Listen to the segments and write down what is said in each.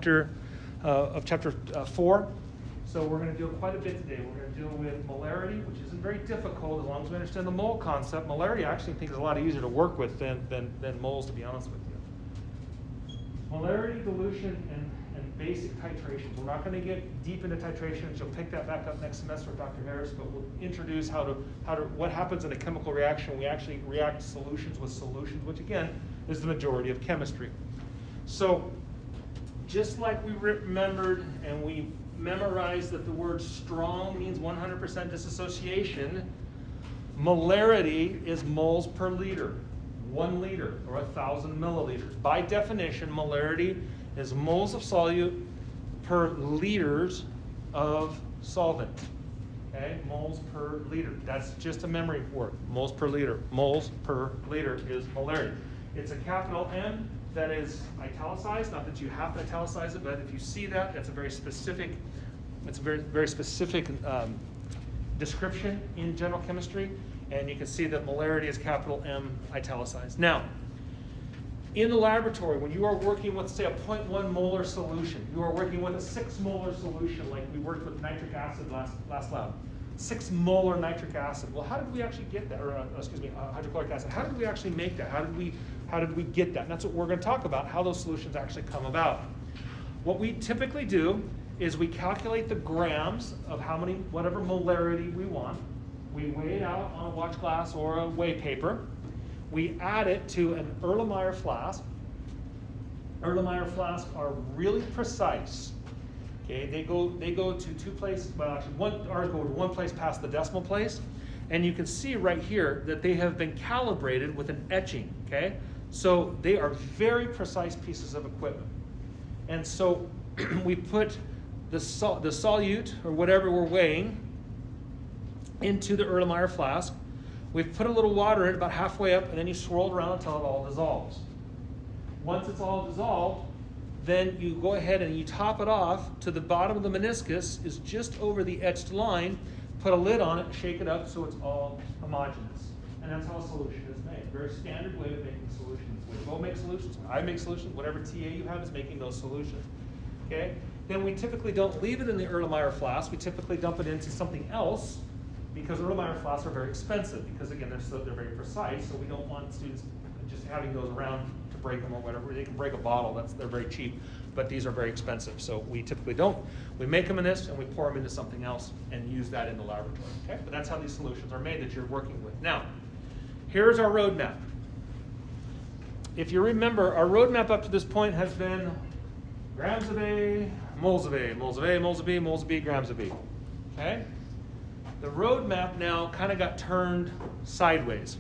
chapter 4. So we're going to do quite a bit today. We're going to deal with molarity, which isn't very difficult as long as we understand the mole concept. Molarity I actually think is a lot easier to work with than moles, to be honest with you. Molarity, dilution, and basic titrations. We're not going to get deep into titrations. You'll pick that back up next semester with Dr. Harris, but we'll introduce what happens in a chemical reaction. We actually react solutions with solutions, which again is the majority of chemistry. So just like we remembered and we memorized that the word strong means 100% dissociation, molarity is moles per liter, 1 liter or 1,000 milliliters. By definition, molarity is moles of solute per liters of solvent. Okay, moles per liter. That's just a memory word. Moles per liter. Moles per liter is molarity. It's a capital M that is italicized. Not that you have to italicize it, but if you see that, that's a very specific. It's a very specific description in general chemistry, and you can see that molarity is capital M italicized. Now, in the laboratory, when you are working with, say, a 0.1 molar solution, you are working with a 6 molar solution, like we worked with nitric acid last lab. 6 molar nitric acid. Well, how did we actually get that? Or hydrochloric acid. How did we actually make that? How did we get that? And that's what we're going to talk about, how those solutions actually come about. What we typically do is we calculate the grams of whatever molarity we want. We weigh it out on a watch glass or a weigh paper. We add it to an Erlenmeyer flask. Erlenmeyer flasks are really precise. Okay, they go to 2 places. Well, actually, ours go to 1 place past the decimal place, and you can see right here that they have been calibrated with an etching. Okay, so they are very precise pieces of equipment, and so we put the solute or whatever we're weighing into the Erlenmeyer flask. We've put a little water in it about halfway up, and then you swirl it around until it all dissolves. Once it's all dissolved, then you go ahead and you top it off to the bottom of the meniscus is just over the etched line. Put a lid on it, shake it up so it's all homogeneous. And that's how a solution is made. Very standard way of making solutions. We both make solutions, I make solutions, whatever TA you have is making those solutions. Okay? Then we typically don't leave it in the Erlenmeyer flask. We typically dump it into something else, because Erlenmeyer flasks are very expensive, because again, they're very precise, so we don't want students just having those around to break them or whatever. They can break a bottle, they're very cheap, but these are very expensive. So we typically don't. We make them in this and we pour them into something else and use that in the laboratory. Okay? But that's how these solutions are made that you're working with. Now, here's our roadmap. If you remember, our roadmap up to this point has been grams of A, moles of A, moles of A, moles of B, moles of B, grams of B. Okay? The roadmap now kind of got turned sideways.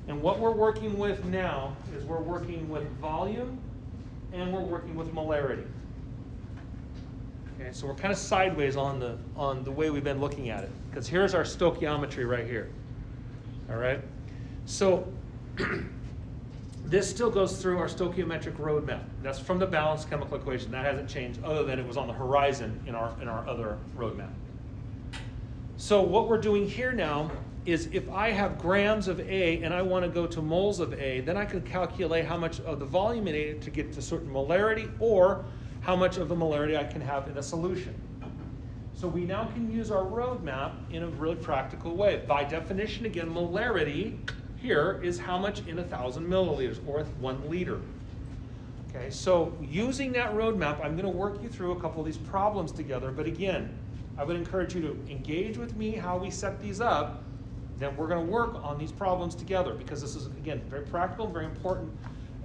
And what we're working with now is we're working with volume and we're working with molarity. Okay, so we're kind of sideways on the way we've been looking at it, because here's our stoichiometry right here. All right? So this still goes through our stoichiometric roadmap. That's from the balanced chemical equation. That hasn't changed other than it was on the horizon in our other roadmap. So what we're doing here now is if I have grams of A and I want to go to moles of A, then I can calculate how much of the volume in A to get to certain molarity, or how much of the molarity I can have in a solution. So we now can use our roadmap in a really practical way. By definition, again, molarity here is how much in 1,000 milliliters, or 1 liter. Okay, so using that roadmap, I'm going to work you through a couple of these problems together, but again, I would encourage you to engage with me how we set these up. Then we're going to work on these problems together, because this is, again, very practical, very important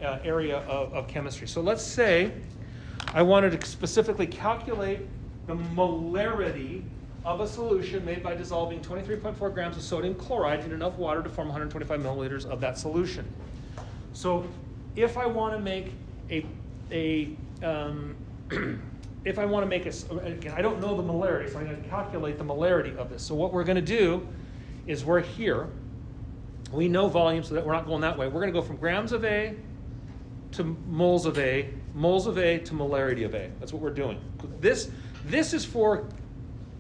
area of chemistry. So let's say I wanted to specifically calculate the molarity of a solution made by dissolving 23.4 grams of sodium chloride in enough water to form 125 milliliters of that solution. So if I want to make again, I don't know the molarity, so I'm going to calculate the molarity of this. So what we're going to do is we're here. We know volume, so that we're not going that way. We're going to go from grams of A to moles of A, moles of A to molarity of A. That's what we're doing. This is for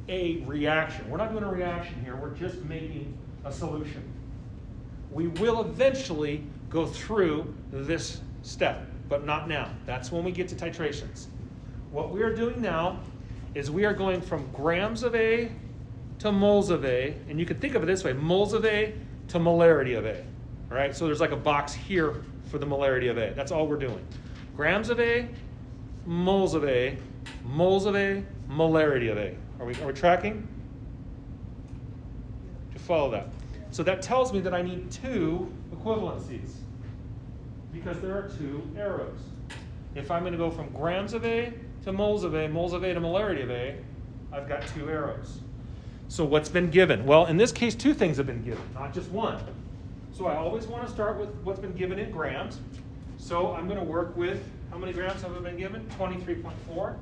a reaction. We're not doing a reaction here. We're just making a solution. We will eventually go through this step. but not now. That's when we get to titrations. What we are doing now is we are going from grams of A to moles of A, and you can think of it this way, moles of A to molarity of A. All right, so there's like a box here for the molarity of A. That's all we're doing. Grams of A, moles of A, moles of A, molarity of A. Are we tracking? Do you follow that? So that tells me that I need two equivalencies because there are two arrows. If I'm going to go from grams of A to moles of A to molarity of A, I've got two arrows. So what's been given? Well, in this case, two things have been given, not just one. So I always want to start with what's been given in grams. So I'm going to work with, how many grams have I been given? 23.4.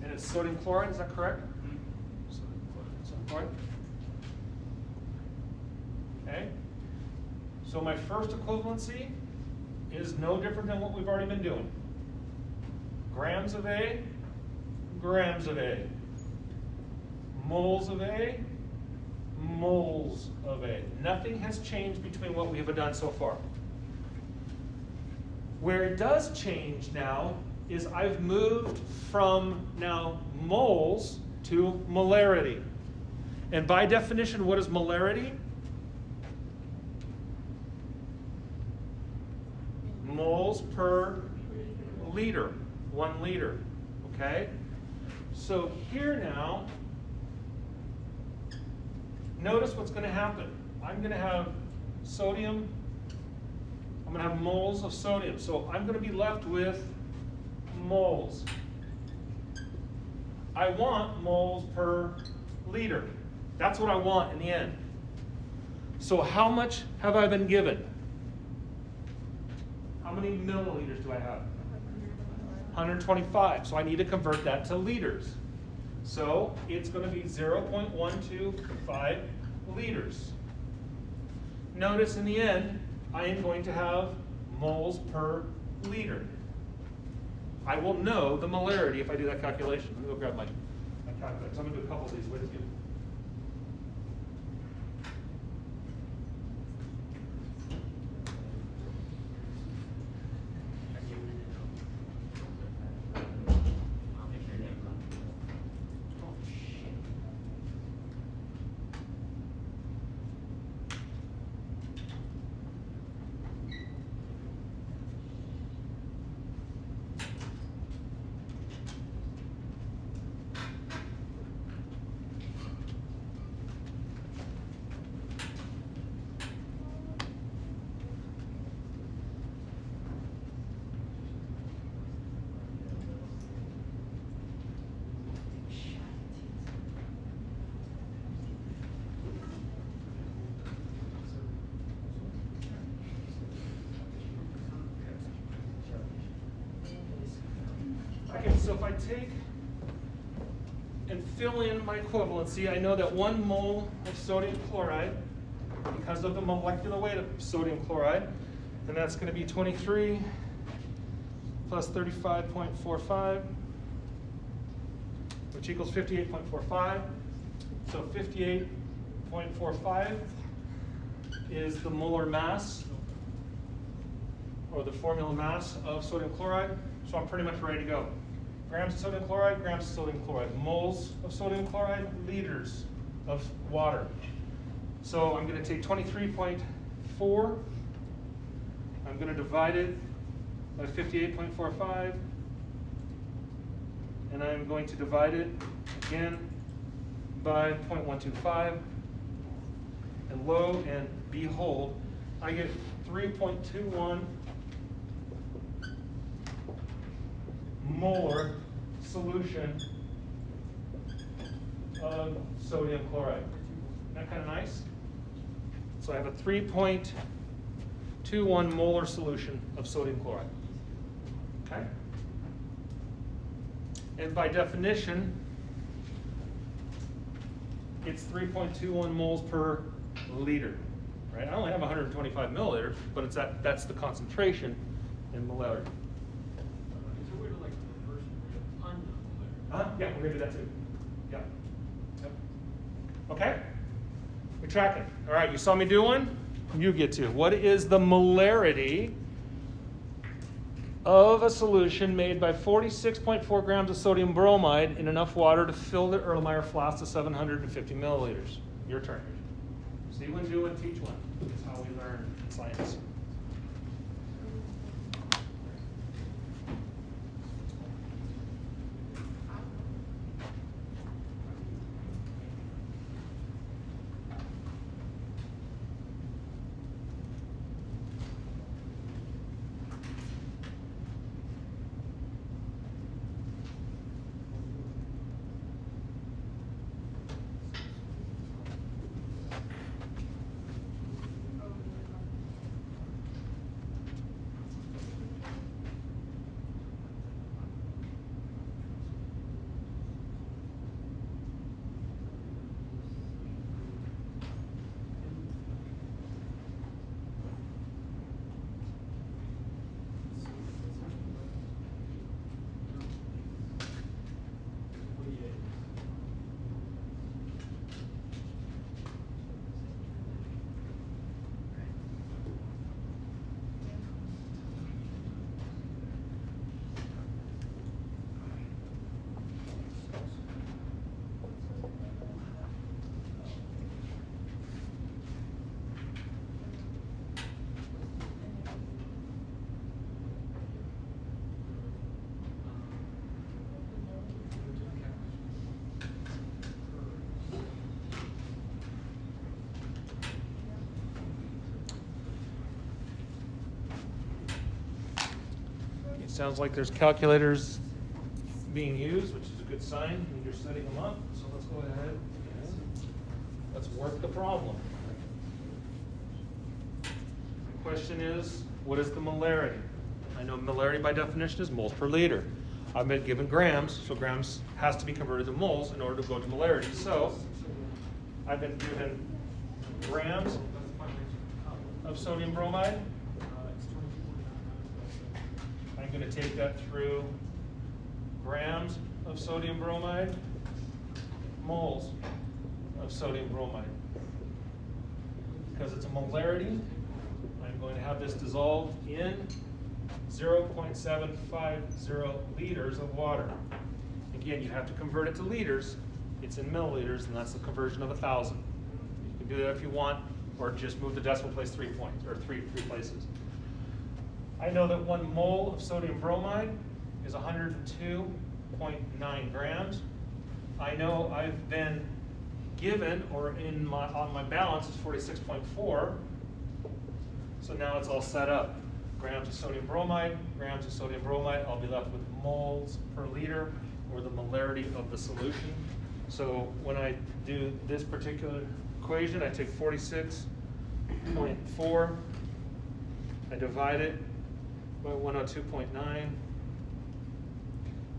And it's sodium chloride, is that correct? Sodium chloride. Okay. So my first equivalency is no different than what we've already been doing. Grams of A, grams of A. Moles of A, moles of A. Nothing has changed between what we have done so far. Where it does change now is I've moved from now moles to molarity. And by definition, what is molarity? Moles per liter, 1 liter, okay? So here now, notice what's going to happen. I'm going to have sodium, I'm going to have moles of sodium. So I'm going to be left with moles. I want moles per liter. That's what I want in the end. So how much have I been given? How many milliliters do I have? 125. So I need to convert that to liters. So it's going to be 0.125 liters. Notice in the end, I am going to have moles per liter. I will know the molarity if I do that calculation. Let me go grab my calculator. I'm going to do a couple of these. Wait a few. Okay, so if I take and fill in my equivalency, I know that 1 mole of sodium chloride, because of the molecular weight of sodium chloride, and that's going to be 23 plus 35.45, which equals 58.45. So 58.45 is the molar mass, or the formula mass of sodium chloride. So I'm pretty much ready to go. Grams of sodium chloride, grams of sodium chloride. Moles of sodium chloride, liters of water. So I'm going to take 23.4. I'm going to divide it by 58.45. And I'm going to divide it again by 0.125. And lo and behold, I get 3.21 molar solution of sodium chloride. Isn't that kind of nice? So I have a 3.21 molar solution of sodium chloride. Okay? And by definition, it's 3.21 moles per liter. Right? I only have 125 milliliters, but it's that's the concentration in molarity. Yeah, we're going to do that too. Yeah. Yep. Okay? We're tracking. All right, you saw me do one? You get to. What is the molarity of a solution made by 46.4 grams of sodium bromide in enough water to fill the Erlenmeyer flask to 750 milliliters? Your turn. See one, do one, teach one. That's how we learn science. Sounds like there's calculators being used, which is a good sign when you're setting them up. So let's go ahead and let's work the problem. The question is, what is the molarity? I know molarity by definition is moles per liter. I've been given grams, so grams has to be converted to moles in order to go to molarity. So I've been given grams of sodium bromide. I'm going to take that through grams of sodium bromide, moles of sodium bromide. Because it's a molarity, I'm going to have this dissolved in 0.750 liters of water. Again, you have to convert it to liters. It's in milliliters, and that's the conversion of 1,000. You can do that if you want, or just move the decimal place 3 points, or three places. I know that 1 mole of sodium bromide is 102.9 grams. I know I've been given, or on my balance is 46.4. So now it's all set up. Grams of sodium bromide, I'll be left with moles per liter, or the molarity of the solution. So when I do this particular equation, I take 46.4, I divide it by 102.9,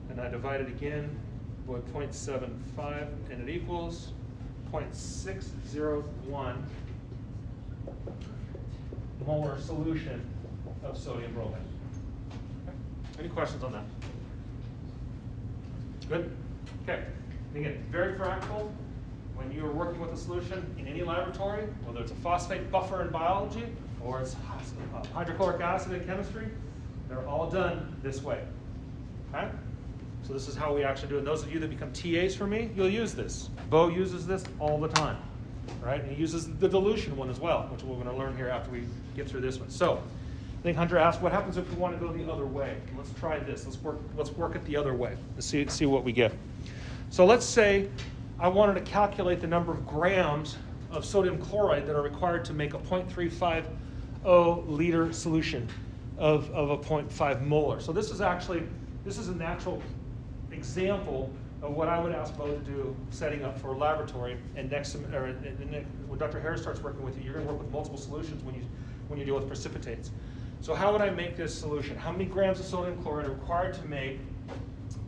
and I divide it again by 0.75, and it equals 0.601 molar solution of sodium bromide. Okay. Any questions on that? Good? Okay. And again, very practical. When you're working with a solution in any laboratory, whether it's a phosphate buffer in biology or it's hydrochloric acid in chemistry, they're all done this way. Okay? So this is how we actually do it. And those of you that become TAs for me, you'll use this. Bo uses this all the time. Right? And he uses the dilution one as well, which we're going to learn here after we get through this one. So I think Hunter asked, what happens if we want to go the other way? Let's try this. Let's work it the other way. Let's see what we get. So let's say I wanted to calculate the number of grams of sodium chloride that are required to make a 0.350 liter solution of a 0.5 molar. So this is an actual example of what I would ask Bo to do setting up for a laboratory. And when Dr. Harris starts working with you, you're going to work with multiple solutions when you deal with precipitates. So how would I make this solution? How many grams of sodium chloride are required to make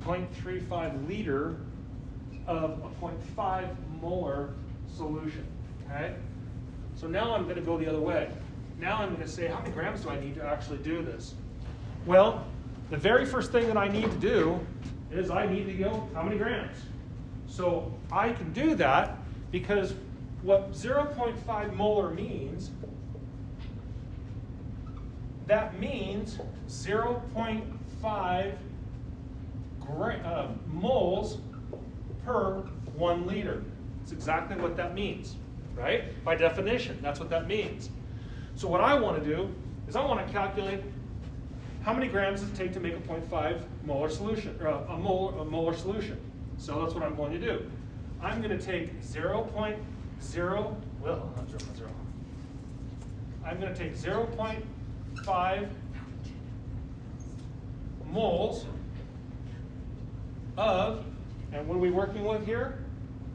0.35 liter of a 0.5 molar solution? Okay? So now I'm going to go the other way. Now I'm going to say, how many grams do I need to actually do this? Well, the very first thing that I need to do is I need to go, how many grams? So I can do that because what 0.5 molar means that means 0.5 moles per 1 liter. That's exactly what that means, right? By definition, that's what that means. So what I want to do is I want to calculate how many grams does it take to make a 0.5 molar solution, or a molar solution. So that's what I'm going to do. I'm going to take 0.0, well, not 0.0. I'm going to take 0.5 moles of, and what are we working with here?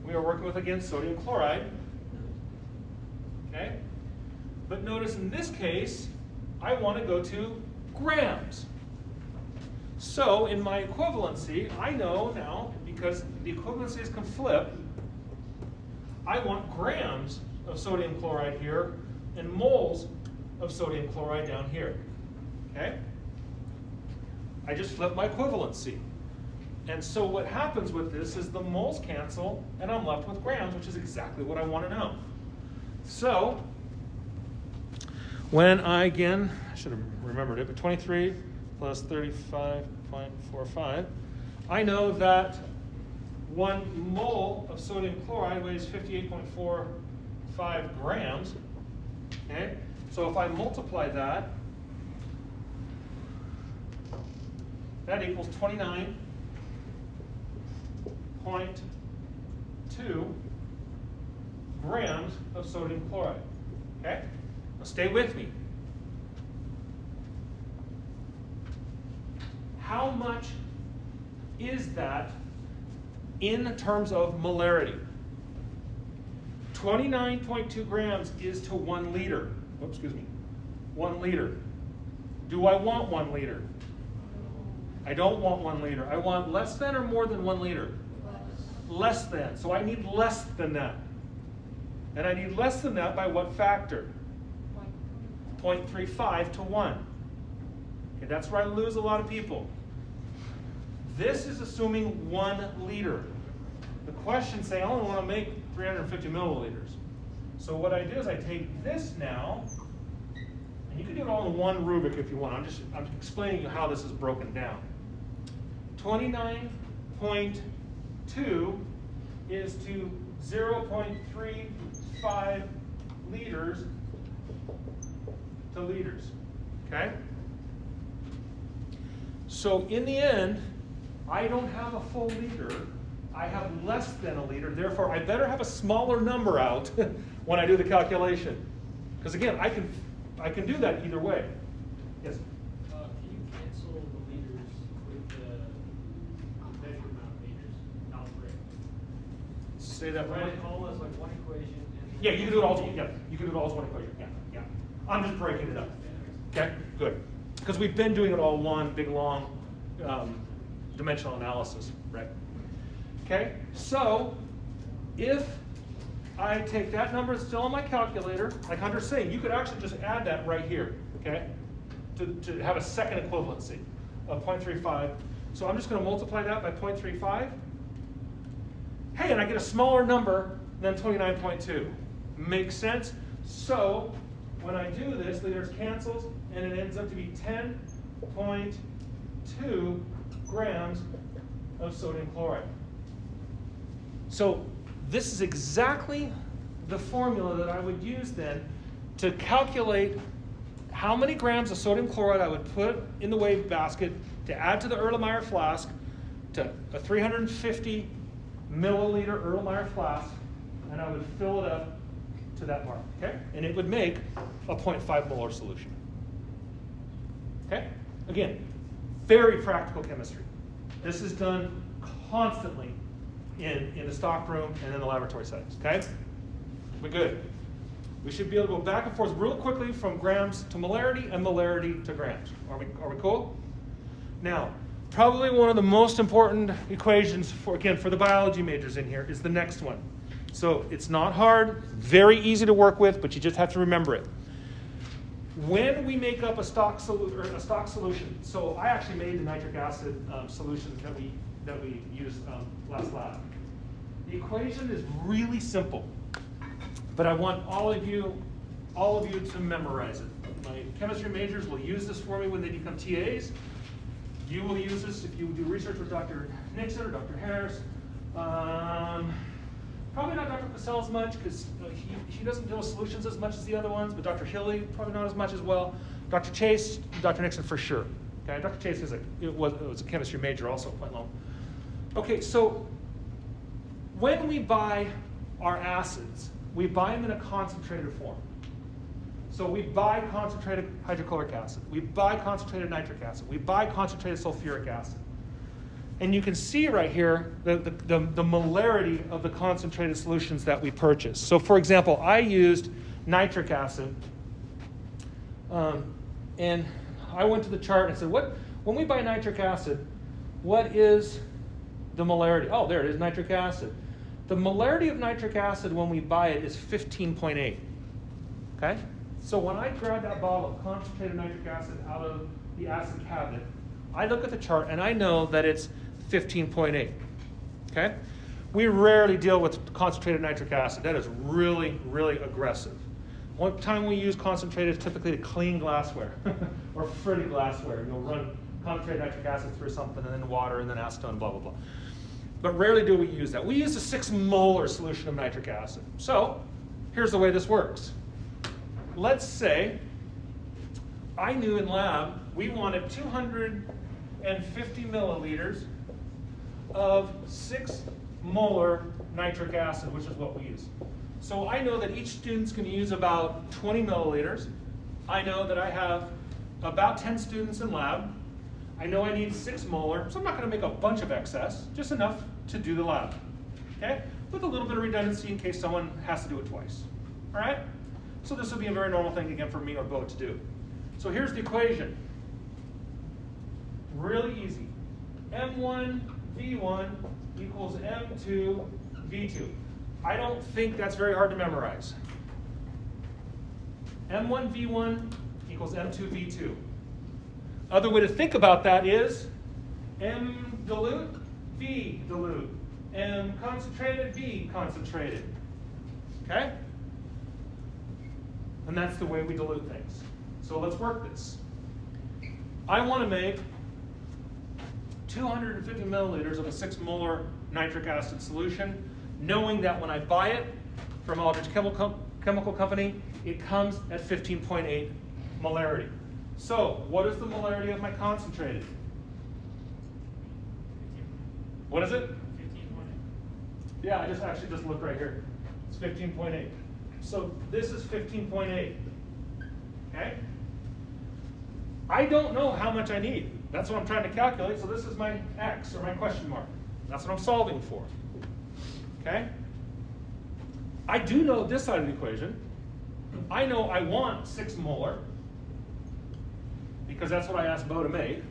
We are working with, again, sodium chloride. Okay? But notice in this case, I want to go to grams. So in my equivalency, I know now, because the equivalencies can flip, I want grams of sodium chloride here and moles of sodium chloride down here. Okay? I just flip my equivalency. And so what happens with this is the moles cancel and I'm left with grams, which is exactly what I want to know. So when I, again, I should have remembered it, but 23 plus 35.45, I know that 1 mole of sodium chloride weighs 58.45 grams. Okay? So if I multiply that, that equals 29.2 grams of sodium chloride. Okay? Now stay with me. How much is that in terms of molarity? 29.2 grams is to 1 liter. Oops, excuse me. 1 liter. Do I want 1 liter? I don't want 1 liter. I want less than or more than 1 liter? Less than. So I need less than that. And I need less than that by what factor? 0.35 to 1. Okay, that's where I lose a lot of people. This is assuming 1 liter. The questions say I only want to make 350 milliliters. So what I do is I take this now, and you can do it all in one rubric if you want. I'm explaining how this is broken down. 29.2 is to 0.35 liters to liters. Okay? So in the end, I don't have a full liter. I have less than a liter. Therefore, I better have a smaller number out when I do the calculation. Because again, I can do that either way. Yes? Can you cancel the liters with the measured amount of liters algebraic? Say that Write right. it all as like one equation. And Yeah, you can do it all. Yeah, you can do it all as one equation. Yeah, yeah. I'm just breaking it up. Okay, good. Because we've been doing it all one big long dimensional analysis, right? Okay, so if I take that number that's still on my calculator, like Hunter's saying, you could actually just add that right here, okay, to have a second equivalency of 0.35. So I'm just going to multiply that by 0.35. Hey, and I get a smaller number than 29.2. Makes sense? So when I do this, liters cancels, and it ends up to be 10.2 grams of sodium chloride. So this is exactly the formula that I would use then to calculate how many grams of sodium chloride I would put in the wave basket to add to the Erlenmeyer flask, to a 350 milliliter Erlenmeyer flask, and I would fill it up to that mark, okay? And it would make a 0.5 molar solution. Okay? Again, very practical chemistry. This is done constantly in the stock room and in the laboratory settings, okay? We're good. We should be able to go back and forth real quickly from grams to molarity and molarity to grams. Are we cool? Now, probably one of the most important equations for the biology majors in here is the next one. So it's not hard, very easy to work with, but you just have to remember it. When we make up a stock solution, so I actually made the nitric acid solution that we used last lab. The equation is really simple, but I want all of you to memorize it. my chemistry majors will use this for me when they become TAs. You will use this if you do research with Dr. Nixon or Dr. Harris. Probably not Dr. Cassell as much because he doesn't deal with solutions as much as the other ones, but Dr. Hilly probably not as much as well. Dr. Chase, Dr. Nixon for sure. Okay, Dr. Chase was a chemistry major also quite long. Okay, so when we buy our acids, we buy them in a concentrated form. So we buy concentrated hydrochloric acid, we buy concentrated nitric acid, we buy concentrated sulfuric acid. And you can see right here the molarity of the concentrated solutions that we purchase. So for example, I used nitric acid, and I went to the chart and said, when we buy nitric acid, what is the molarity? Oh, there it is, nitric acid. The molarity of nitric acid when we buy it is 15.8, okay? So when I grab that bottle of concentrated nitric acid out of the acid cabinet, I look at the chart and I know that it's 15.8, okay? We rarely deal with concentrated nitric acid. That is really, really aggressive. One time we use concentrated is typically to clean glassware or pretty glassware. You'll run concentrated nitric acid through something and then water and then acetone, blah, blah, blah. But rarely do we use that. We use a 6 molar solution of nitric acid. So here's the way this works. Let's say I knew in lab we wanted 250 milliliters of 6 molar nitric acid, which is what we use. So I know that each student's going to use about 20 milliliters. I know that I have about 10 students in lab. I know I need 6 molar, so I'm not going to make a bunch of excess, just enough to do the lab, okay? With a little bit of redundancy in case someone has to do it twice, all right? So this would be a very normal thing, again, for me or Bo to do. So here's the equation. Really easy. M1 V1 equals M2 V2. I don't think that's very hard to memorize. M1 V1 equals M2 V2. Other way to think about that is M dilute, V dilute, M concentrated, V concentrated. Okay? And that's the way we dilute things. So let's work this. I want to make 250 milliliters of a 6 molar nitric acid solution, knowing that when I buy it from Aldrich Chemical Company, it comes at 15.8 molarity. So what is the molarity of my concentrated? What is it? 15.8. Yeah, I just looked right here. It's 15.8. So this is 15.8. Okay? I don't know how much I need. That's what I'm trying to calculate. So this is my X, or my question mark. That's what I'm solving for. Okay? I do know this side of the equation. I know I want 6 molar, because that's what I asked Bo to make.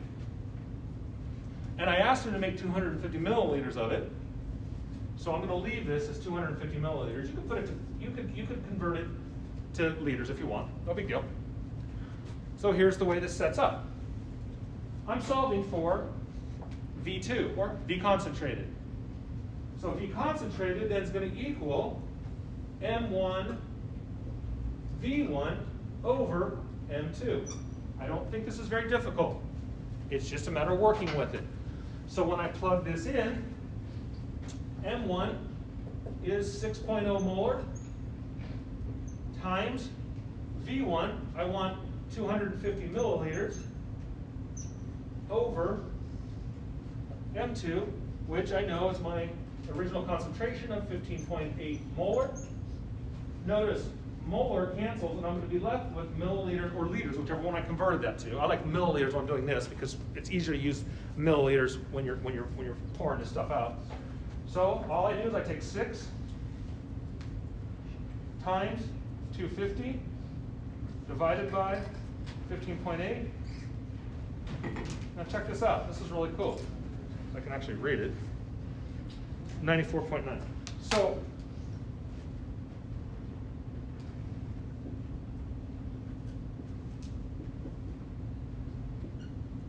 And I asked him to make 250 milliliters of it. So I'm going to leave this as 250 milliliters. You could put it to, you could convert it to liters if you want. No big deal. So here's the way this sets up. I'm solving for V2, or V concentrated. So V concentrated then is going to equal M1 V1 over M2. I don't think this is very difficult. It's just a matter of working with it. So when I plug this in, M1 is 6.0 molar times V1, I want 250 milliliters, over M2, which I know is my original concentration of 15.8 molar. Notice molar cancels, and I'm going to be left with milliliter or liters, whichever one I converted that to. I like milliliters when I'm doing this because it's easier to use milliliters when you're pouring this stuff out. So all I do is I take 6 times 250 divided by 15.8. Now check this out. This is really cool. I can actually read it. 94.9.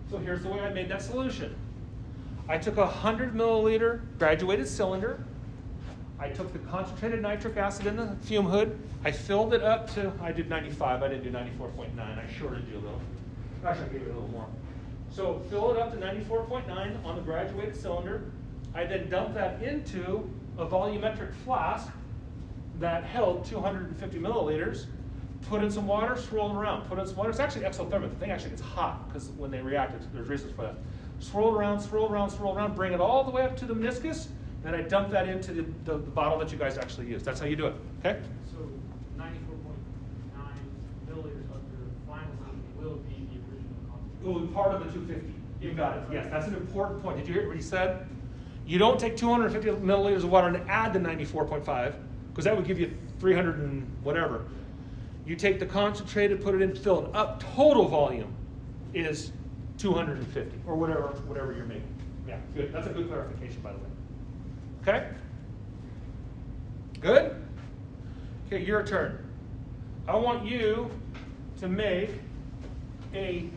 So here's the way I made that solution. I took a 100 milliliter graduated cylinder. I took the concentrated nitric acid in the fume hood. I filled it up to, I did 95, I didn't do 94.9. I shorted you a little. Actually, I gave you a little more. So fill it up to 94.9 on the graduated cylinder. I then dump that into a volumetric flask that held 250 milliliters. Put in some water, swirl it around. Put in some water. It's actually exothermic. The thing actually gets hot because when they react, there's reasons for that. Swirl it around, swirl it around, swirl it around. Bring it all the way up to the meniscus. Then I dump that into the bottle that you guys actually use. That's how you do it. Okay? So 94.9 milliliters of your final solution will be the original It concentrate. will be part of the 250. You got it. Yes, that's an important point. Did you hear what he said? You don't take 250 milliliters of water and add the 94.5, because that would give you 300 and whatever. You take the concentrated, put it in, fill it up. Total volume is 250, or whatever you're making. Yeah, good. That's a good clarification, by the way. Okay? Good? Okay, your turn. I want you to make a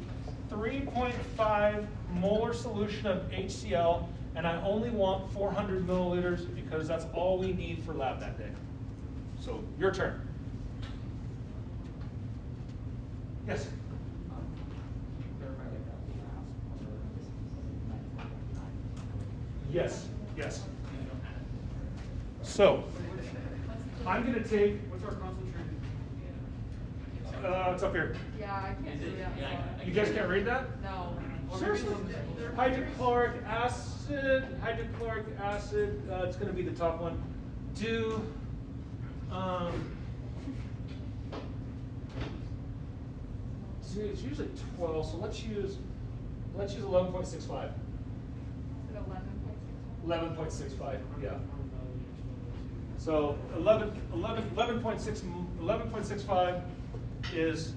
3.5 molar solution of HCl, and I only want 400 milliliters because that's all we need for lab that day. So, your turn. Yes? Yes, yes. So, I'm going to take, What's our concentrated? it's up here. Yeah, I can't do that. You guys can't read that? No. Seriously? Hydrochloric acid, it's going to be the top one. Do, it's usually 12, so let's use 11.65. 11.65, yeah. So 11.65 is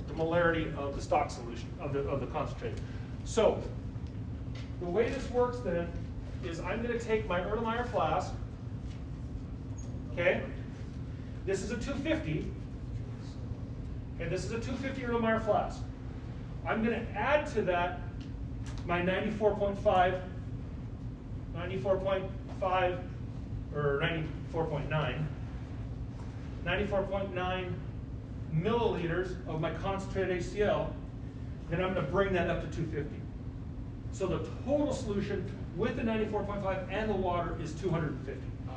the molarity of the stock solution, of the concentrate. So the way this works then is I'm going to take my Erlenmeyer flask, okay? This is a 250, and this is a 250 Erlenmeyer flask. I'm going to add to that my 94.5 or 94.9 milliliters of my concentrated HCl, then I'm going to bring that up to 250. So the total solution with the 94.5 and the water is 250. Oh,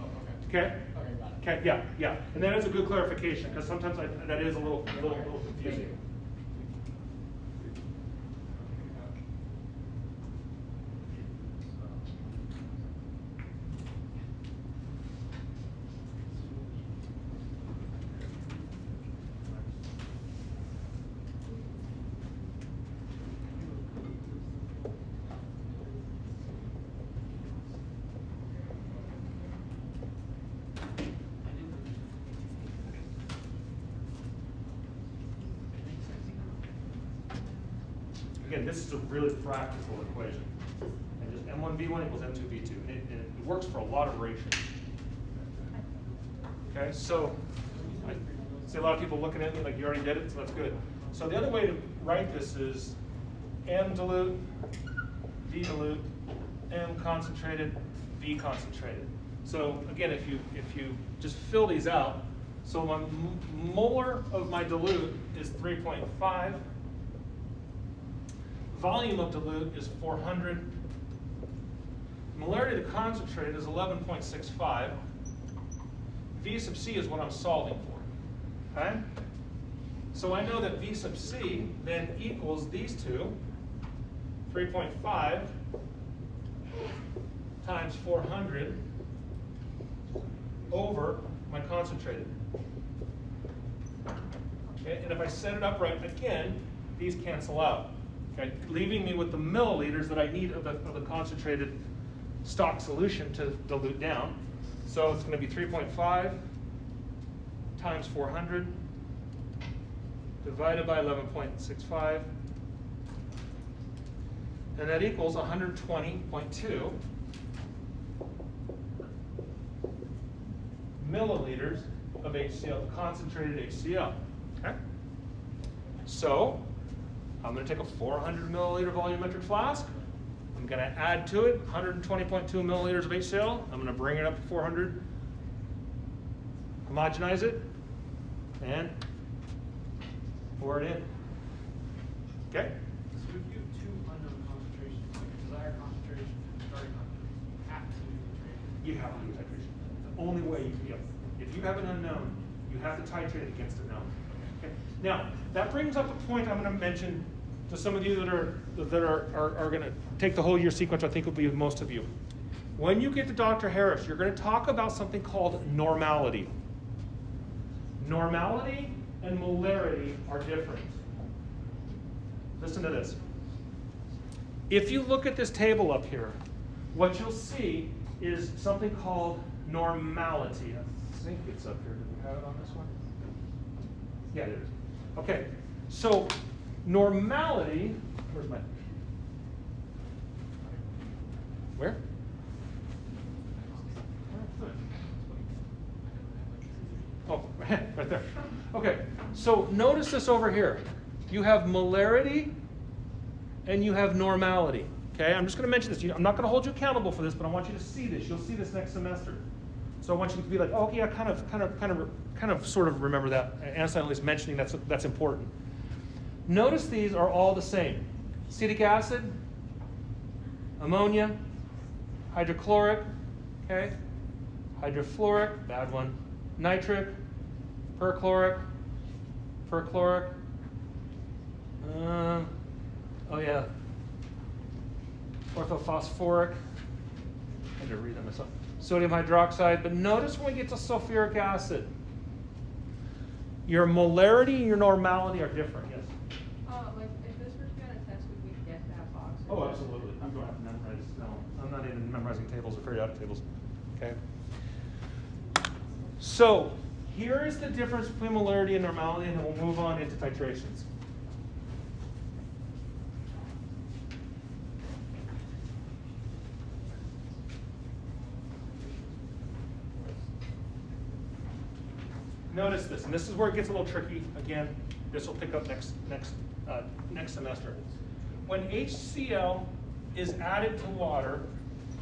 okay. Okay? Okay, got it. Okay, yeah. And that is a good clarification, because sometimes that is a little confusing. Again, this is a really practical equation. And just M1V1 equals M2V2. And it works for a lot of ratios. Okay, so I see a lot of people looking at me like you already did it, so that's good. So the other way to write this is M dilute, V dilute, M concentrated, V concentrated. So again, if you just fill these out, so my molar of my dilute is 3.5. Volume of dilute is 400. Molarity of the concentrate is 11.65. V sub C is what I'm solving for. Okay? So I know that V sub C then equals these two, 3.5 times 400 over my concentrated. Okay, and if I set it up right again, these cancel out. Okay, leaving me with the milliliters that I need of the concentrated stock solution to dilute down. So it's going to be 3.5 times 400 divided by 11.65, and that equals 120.2 milliliters of HCl, concentrated HCl. Okay? So I'm going to take a 400 milliliter volumetric flask. I'm going to add to it 120.2 milliliters of HCl. I'm going to bring it up to 400, homogenize it, and pour it in. Okay? So if you have two unknown concentrations, like a desired concentration and a starting concentration, you have to do the titration. You have to do titration. The only way you can get. If you have an unknown, you have to titrate it against a known. Okay? Now, that brings up a point I'm going to mention to some of you that are going to take the whole year sequence, I think will be with most of you. When you get to Dr. Harris, you're going to talk about something called normality. Normality and molarity are different. Listen to this. If you look at this table up here, what you'll see is something called normality. I think it's up here. Do we have it on this one? Yeah, it is. Okay, so normality, where's my, where? Oh, right there. Okay, so notice this over here. You have molarity and you have normality. Okay, I'm just going to mention this. I'm not going to hold you accountable for this, but I want you to see this. You'll see this next semester. So I want you to be like, oh, yeah, kind of, sort of remember that. Anselm at least mentioning that's important. Notice these are all the same. Acetic acid, ammonia, hydrochloric, okay, hydrofluoric, bad one, nitric, perchloric, oh yeah, orthophosphoric, I had to read that myself, sodium hydroxide, but notice when we get to sulfuric acid, your molarity and your normality are different, yes? Like if this were to be on a test, would we get that box? Oh, absolutely. I'm going to have to memorize. No, I'm not even memorizing tables or periodic tables. Okay. So here is the difference between molarity and normality, and then we'll move on into titrations. Notice this, and this is where it gets a little tricky. Again, this will pick up next semester. When HCl is added to water,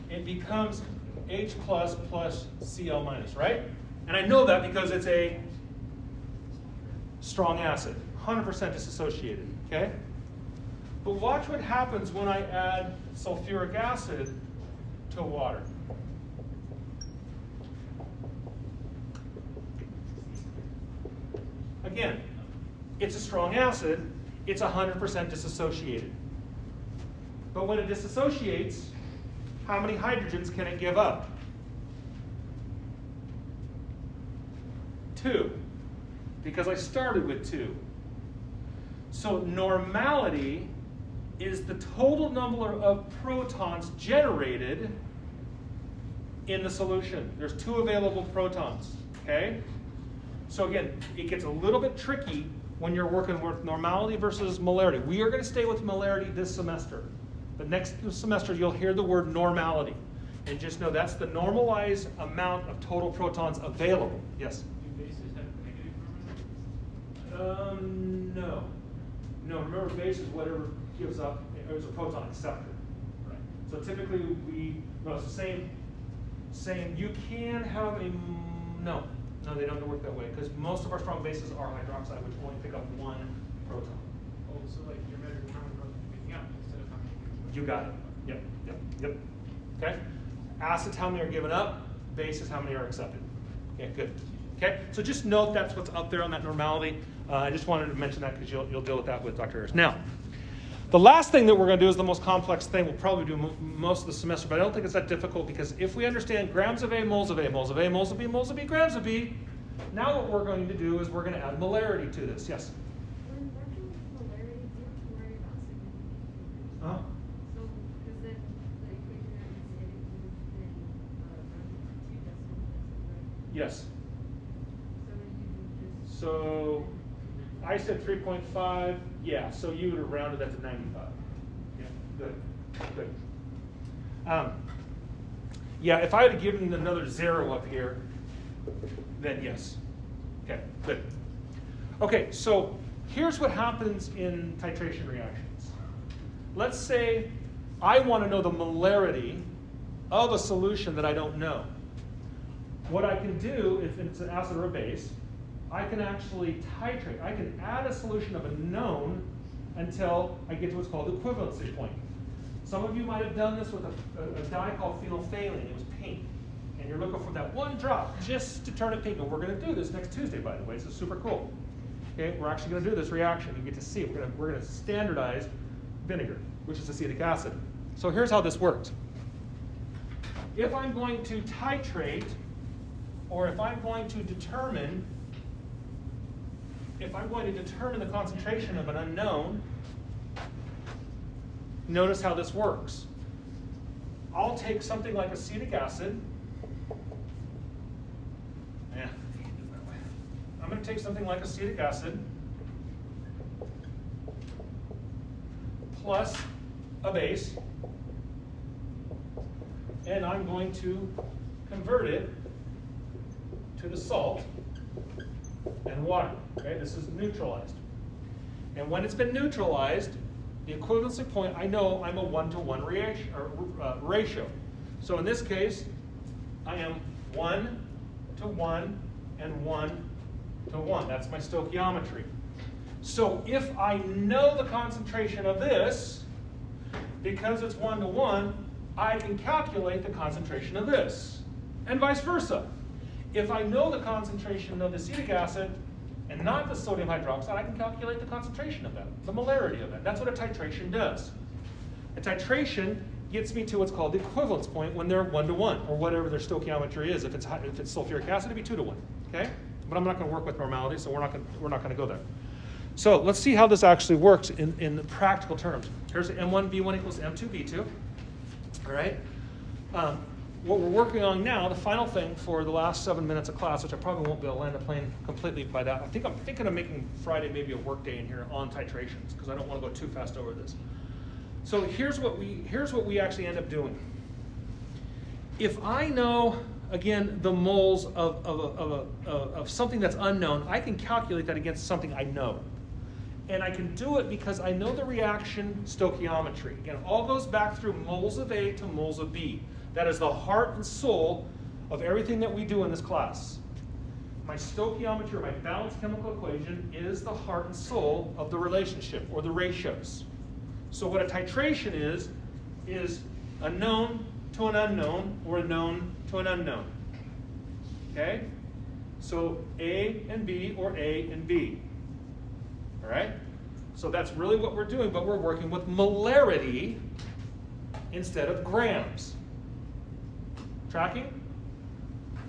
it becomes H plus Cl minus, right? And I know that because it's a strong acid, 100% disassociated, okay? But watch what happens when I add sulfuric acid to water. Again, it's a strong acid, it's 100% disassociated. But when it disassociates, how many hydrogens can it give up? 2, because I started with 2. So normality is the total number of protons generated in the solution. There's 2 available protons, okay? So again, it gets a little bit tricky when you're working with normality versus molarity. We are going to stay with molarity this semester. But next semester, you'll hear the word normality. And just know that's the normalized amount of total protons available. Yes? Do bases have negative permanence? No. No, remember base is whatever gives up, is a proton acceptor. Right. So typically it's the same, you can have no, they don't work that way, because most of our strong bases are hydroxide, which only pick up 1 proton. Oh, so like you're measuring how many protons you're picking up instead of how many. You got it. Yep. Okay? Acids, how many are given up? Bases, how many are accepted? Okay, good. Okay, so just note that's what's up there on that normality. I just wanted to mention that because you'll deal with that with Dr. Harris. Now, the last thing that we're going to do is the most complex thing. We'll probably do most of the semester, but I don't think it's that difficult because if we understand grams of A, moles of A, moles of A, moles of B, moles of B, grams of B, now what we're going to do is we're going to add molarity to this. Yes? When working with molarity, you have to worry about significant. Uh-huh. So, because then the equation that you said, it would then run to 2 decimal places, right? Yes. So then you would just. So I said 3.5. Yeah, so you would have rounded that to 95. Yeah, good. Yeah, if I had given another 0 up here, then yes. Okay, good. Okay, so here's what happens in titration reactions. Let's say I want to know the molarity of a solution that I don't know. what I can do, if it's an acid or a base, I can actually titrate. I can add a solution of a known until I get to what's called the equivalency point. Some of you might have done this with a dye called phenolphthalein. It was pink. And you're looking for that one drop just to turn it pink. And we're going to do this next Tuesday, by the way. This is super cool. Okay, we're actually going to do this reaction. You get to see it. We're going to standardize vinegar, which is acetic acid. So here's how this works. If I'm going to titrate, or if I'm going to determine the concentration of an unknown, notice how this works. I'll take something like acetic acid. I'm going to take something like acetic acid plus a base, and I'm going to convert it to the salt and water. Okay, this is neutralized. And when it's been neutralized, the equivalency point, I know I'm a 1-to-1 ratio. So in this case, I am 1-to-1 and 1-to-1. That's my stoichiometry. So if I know the concentration of this, because it's 1-to-1, I can calculate the concentration of this, and vice versa. If I know the concentration of the acetic acid and not the sodium hydroxide, I can calculate the concentration of that, the molarity of that. That's what a titration does. A titration gets me to what's called the equivalence point when they're 1-to-1, or whatever their stoichiometry is. If it's sulfuric acid, it'd be 2-to-1. Okay? But I'm not going to work with normality, so we're not going to go there. So let's see how this actually works in practical terms. Here's M1 V1 equals M2 V2. All right. What we're working on now, the final thing for the last 7 minutes of class, which I probably won't be able to land the plane completely by that. I'm thinking of making Friday maybe a work day in here on titrations, because I don't want to go too fast over this. So here's what we actually end up doing. If I know, again, the moles of something that's unknown, I can calculate that against something I know. And I can do it because I know the reaction stoichiometry. Again, it all goes back through moles of A to moles of B. That is the heart and soul of everything that we do in this class. My stoichiometry, or my balanced chemical equation, is the heart and soul of the relationship, or the ratios. So what a titration is a known to an unknown, or a known to an unknown. Okay? So A and B, or A and B. All right? So that's really what we're doing, but we're working with molarity instead of grams. Tracking?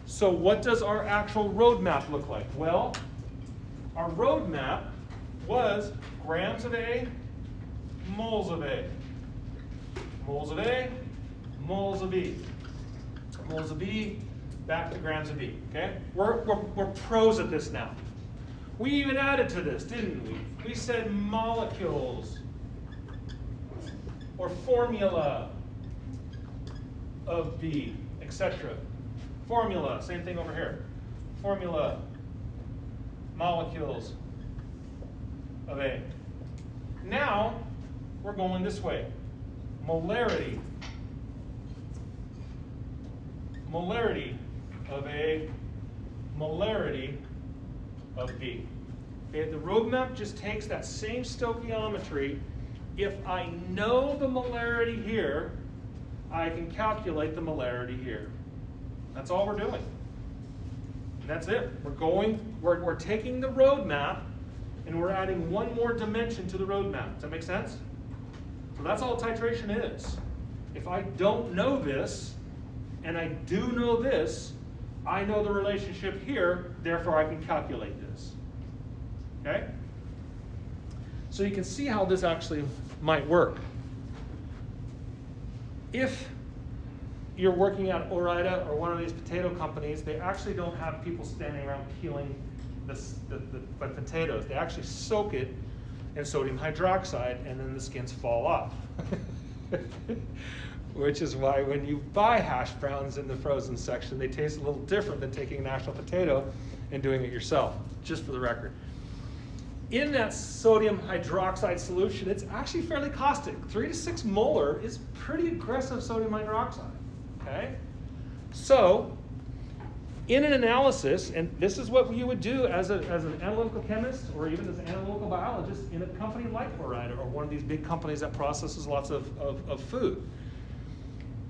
So what does our actual roadmap look like? Well, our roadmap was grams of A, moles of A. Moles of A, moles of B. Moles of B, back to grams of B. Okay? We're pros at this now. We even added to this, didn't we? We said molecules or formula of B, etc. Formula, same thing over here. Formula, molecules of A. Now, we're going this way. Molarity. Molarity of A, molarity of B. Okay, the roadmap just takes that same stoichiometry. If I know the molarity here, I can calculate the molarity here. That's all we're doing. And that's it. We're taking the roadmap and we're adding one more dimension to the roadmap. Does that make sense? So that's all titration is. If I don't know this, and I do know this, I know the relationship here, therefore I can calculate this. Okay? So you can see how this actually might work. If you're working at Ore-Ida or one of these potato companies, they actually don't have people standing around peeling the potatoes. They actually soak it in sodium hydroxide and then the skins fall off. Which is why when you buy hash browns in the frozen section, they taste a little different than taking an actual potato and doing it yourself, just for the record. In that sodium hydroxide solution, it's actually fairly caustic. 3 to 6 molar is pretty aggressive sodium hydroxide, okay? So in an analysis, and this is what you would do as an analytical chemist or even as an analytical biologist in a company like Ore-Ida or one of these big companies that processes lots of food.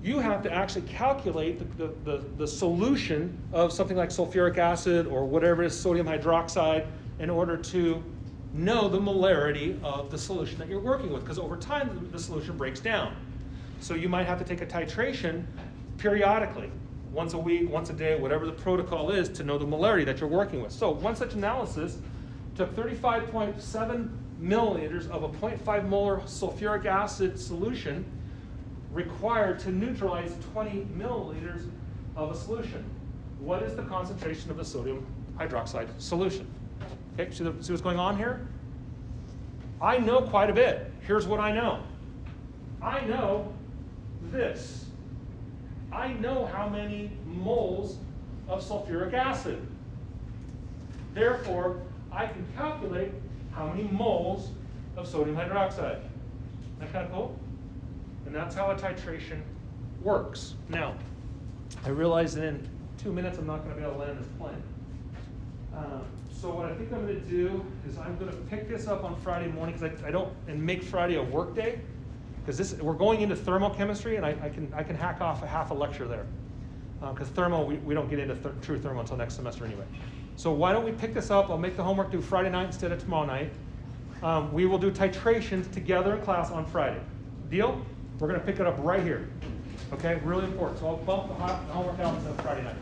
You have to actually calculate the solution of something like sulfuric acid or whatever it is, sodium hydroxide, in order to know the molarity of the solution that you're working with, because over time the solution breaks down. So you might have to take a titration periodically, once a week, once a day, whatever the protocol is, to know the molarity that you're working with. So one such analysis took 35.7 milliliters of a 0.5 molar sulfuric acid solution required to neutralize 20 milliliters of a solution. What is the concentration of the sodium hydroxide solution? Okay, see what's going on here? I know quite a bit. Here's what I know. I know this. I know how many moles of sulfuric acid. Therefore, I can calculate how many moles of sodium hydroxide. Isn't that kind of cool? And that's how a titration works. Now, I realize that in 2 minutes I'm not going to be able to land this plane. So what I think I'm going to do is I'm going to pick this up on Friday morning, because I don't, and make Friday a work day, because we're going into thermochemistry, and I can hack off a half a lecture there, because thermo we don't get into true thermo until next semester anyway. So why don't we pick this up? I'll make the homework due Friday night instead of tomorrow night. We will do titrations together in class on Friday. Deal? We're going to pick it up right here. Okay, really important. So I'll bump the homework out until Friday night.